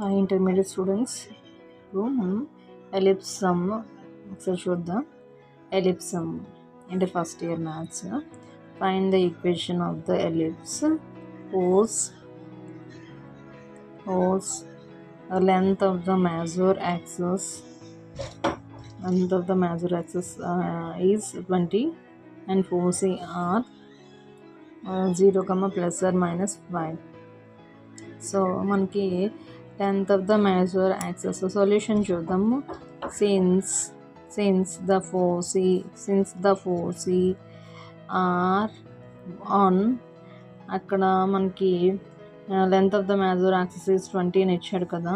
Hi intermediate students. ఇప్పుడు మనం ellipse some ఒకసారి చూద్దాం. ఎలిప్స్ సమ్ అంటే first year maths. Find the equation of the ellipse whose length of the major axis is 20 and foci are 0, plus or minus 5. So మనకి length of the major axis solution చూద్దాము. since the foci are on, అక్కడ మనకి length of the major axis is 20 అని ఇచ్చాడు కదా.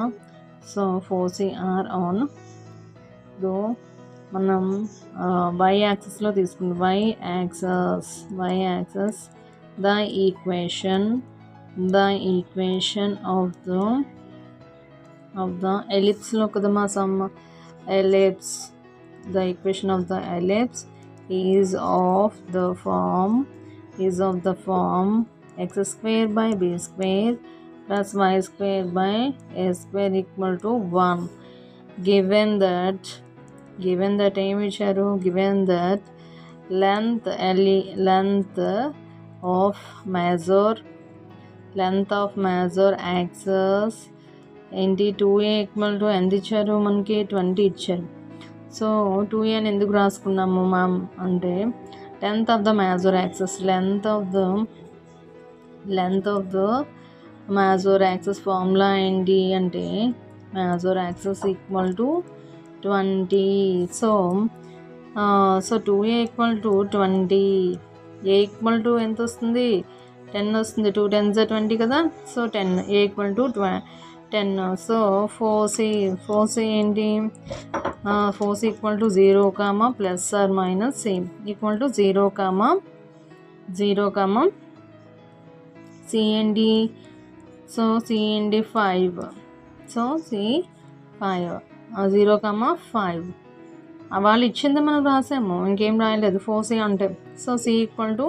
So foci are on. ఇప్పుడు మనం y యాక్సిస్లో తీసుకుంటాం. y axis the equation of the ellipse లో కదమ్మా some ellipse. The equation of the ellipse is of the form x square by b square plus y square by a square equal to 1. given that ఏమి ఇచ్చారు, given that length of major axis ఏంటి 2a equal to ఎంత ఇచ్చారు మనకి 20 ఇచ్చారు. So 2a అని ఎందుకు రాసుకున్నాము మ్యామ్ అంటే length of the major axis major axis formula ఏంటి అంటే major axis equal to 20. So 2a equal to 20, a equal to ఎంత వస్తుంది 10 వస్తుంది. 2 10s 20 కదా. So 10, a equal to 10. So foci ఏంటి, foci ఈక్వల్ to 0, plus or minus equal to 0, c ఏంటి, so c ఏంటి 5. సో c 5, 0, 5 వాళ్ళు ఇచ్చింది మనం రాసాము, ఇంకేం రాయలేదు foci అంటే. So c equal to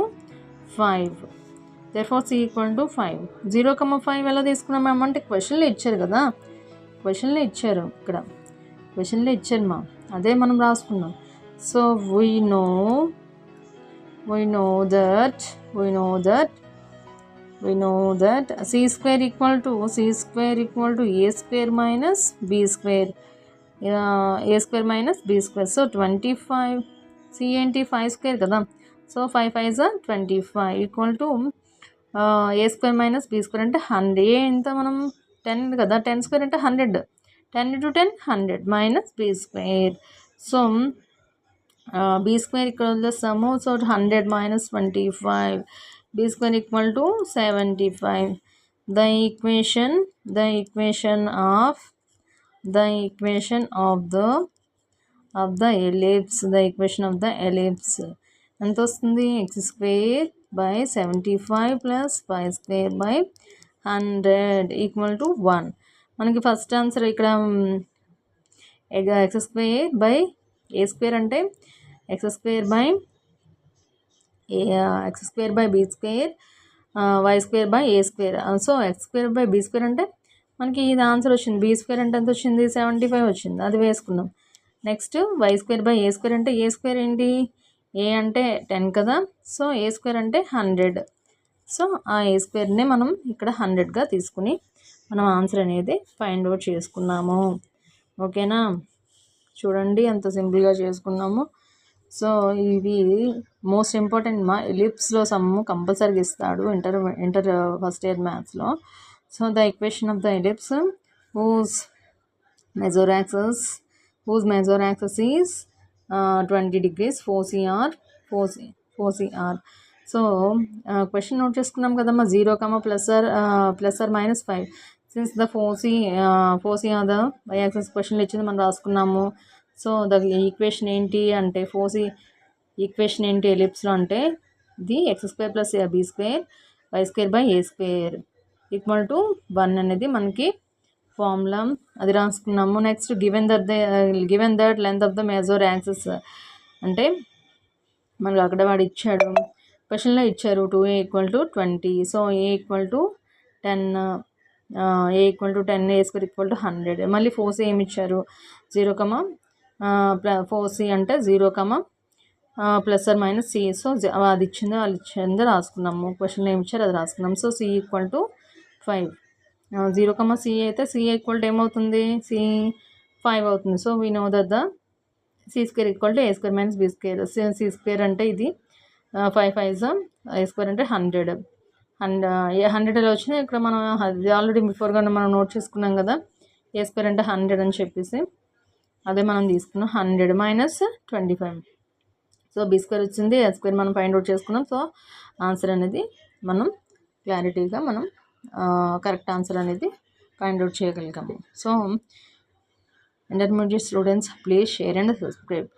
5. therefore c equal to 5. 0, 5 ఎలా తీసుకున్నాం మ్యామ్ అంటే క్వశ్చన్లో ఇచ్చారు కదా, క్వశ్చన్లో ఇచ్చారు మా, అదే మనం రాసుకున్నాం. So we know that c square equal to a square minus b square, a square minus b square. So 25, c ఏంటి 5 square కదా. So 5 5s 25 equal to a square minus b square అంటే 100. ఏ ఎంత మనం 10 కదా, 10 square అంటే 100, 10 into 10 100 minus b square. So b square ఇక్కడ వదిలేస్తాము. So 100 minus 25, b square equal to 75. the equation of the ellipse ఎంత వస్తుంది, x square by 75 plus y square by 100 equal to 1. మనకి ఫస్ట్ ఆన్సర్ ఇక్కడ x square by a square అంటే x square by b square, y square by a square. So x square by b square అంటే మనకి ఇది answer వచ్చింది. b square అంటే ఎంత వచ్చింది 75 వచ్చింది, అది వేసుకున్నాం. Next y square by a square అంటే a square ఏంటి, a అంటే 10 కదా. సో a square అంటే 100. సో ఆ a squareని మనం ఇక్కడ 100గా తీసుకుని మనం ఆన్సర్ అనేది ఫైండ్ అవుట్ చేసుకున్నాము. ఓకేనా, చూడండి ఎంత సింపుల్గా చేసుకున్నాము. సో ఇది మోస్ట్ ఇంపార్టెంట్ మా ఎలిప్స్లో సమ్ కంపల్సరీగా ఇస్తాడు ఇంటర్ ఫస్ట్ ఇయర్ మ్యాథ్స్లో. So the equation of the ellipse whose major axis is 20 degrees, foci are. So question note చేసుకున్నాం కదమ్మా, 0, plus or minus 5. Since the foci are the y axis క్వశ్చన్లో ఇచ్చింది మనం రాసుకున్నాము. So the equation ఏంటి అంటే foci equation ఏంటి ఎలిప్స్లో అంటే ఇది x square plus b square y square by a square equal to 1 అనేది మనకి ఫార్ములా, అది రాసుకున్నాము. Next given that length of the major axis అంటే మనకు అక్కడ వాడు ఇచ్చాడు, క్వశ్చన్లో ఇచ్చారు 2a equal to 20. So a equal to 10, A equal to 10 A square equal to 100. మళ్ళీ 4c ఏమి ఇచ్చారు 0, 4c అంటే 0, plus or minus C. So అది ఇచ్చిందో రాసుకున్నాము. క్వశ్చన్ ఏమి ఇచ్చారు అది రాసుకున్నాం. So C equal to 5. 0, c అయితే సి ఈక్వల్ టు ఏమవుతుంది, సి 5 అవుతుంది. So we know that the c square equal to a square minus b square. C square అంటే ఇది 5 5 ఏ స్క్వేర్ అంటే 100. 100 ఎలా వచ్చింది ఇక్కడ మనం ఆల్రెడీ బిఫోర్గా మనం నోట్ చేసుకున్నాం కదా, ఏ స్క్వేర్ అంటే 100 అని చెప్పేసి అదే మనం తీసుకున్నాం. 100 మైనస్ 25. సో బి స్క్వేర్ వచ్చింది, ఏ స్క్వేర్ మనం ఫైండ్ అవుట్ చేసుకున్నాం. సో ఆన్సర్ అనేది మనం క్లారిటీగా మనం కరెక్ట్ ఆన్సర్ అనేది ఫైండ్ అవుట్ చేయగలిగాము. So intermediate students, please share and subscribe.